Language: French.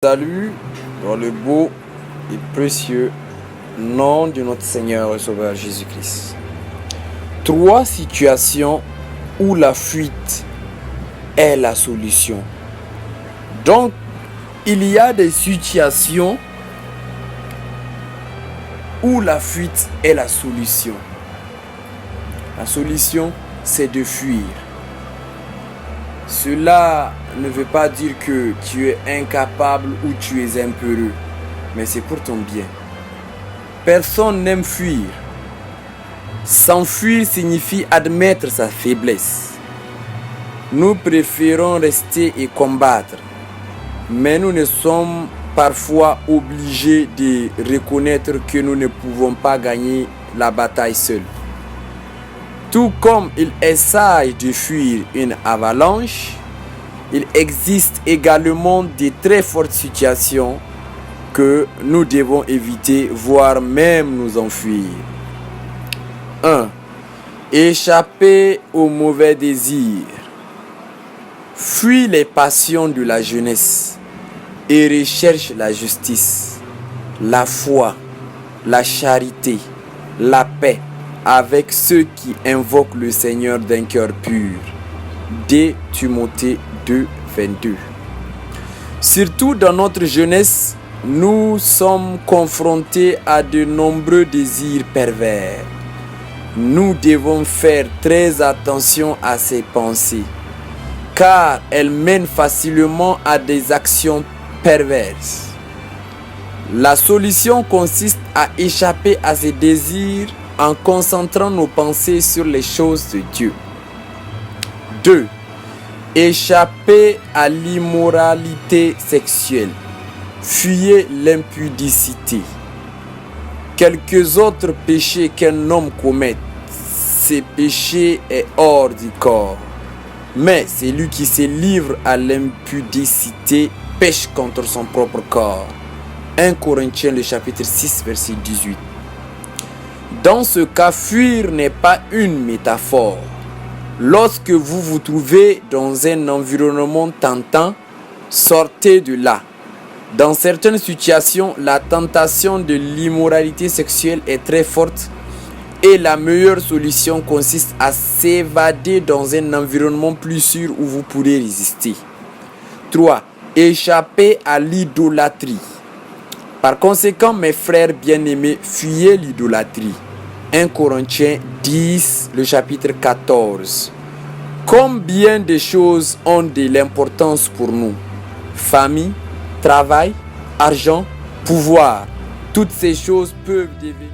Salut dans le beau et précieux nom de notre Seigneur et Sauveur Jésus-Christ. 3 situations où la fuite est la solution. Donc, il y a des situations où la fuite est la solution. La solution, c'est de fuir. Cela ne veut pas dire que tu es incapable ou tu es impeureux, mais c'est pour ton bien. Personne n'aime fuir. S'enfuir signifie admettre sa faiblesse. Nous préférons rester et combattre, mais nous ne sommes parfois obligés de reconnaître que nous ne pouvons pas gagner la bataille seuls. Tout comme il est sage de fuir une avalanche, il existe également de très fortes situations que nous devons éviter, voire même nous enfuir. 1. Échapper aux mauvais désirs. Fuis les passions de la jeunesse et recherche la justice, la foi, la charité, la paix avec ceux qui invoquent le Seigneur d'un cœur pur. 2 Timothée 2, 22. Surtout dans notre jeunesse, nous sommes confrontés à de nombreux désirs pervers. Nous devons faire très attention à ces pensées, car elles mènent facilement à des actions perverses. La solution consiste à échapper à ces désirs en concentrant nos pensées sur les choses de Dieu. 2. Échapper à l'immoralité sexuelle. Fuyez l'impudicité. Quelques autres péchés qu'un homme commet, ces péchés est hors du corps. Mais celui qui se livre à l'impudicité pêche contre son propre corps. 1 Corinthiens le chapitre 6 verset 18. Dans ce cas, fuir n'est pas une métaphore. Lorsque vous vous trouvez dans un environnement tentant, sortez de là. Dans certaines situations, la tentation de l'immoralité sexuelle est très forte et la meilleure solution consiste à s'évader dans un environnement plus sûr où vous pourrez résister. 3. Échapper à l'idolâtrie. Par conséquent, mes frères bien-aimés, fuyez l'idolâtrie. 1 Corinthiens 10, le chapitre 14. Combien de choses ont de l'importance pour nous? Famille, travail, argent, pouvoir. Toutes ces choses peuvent devenir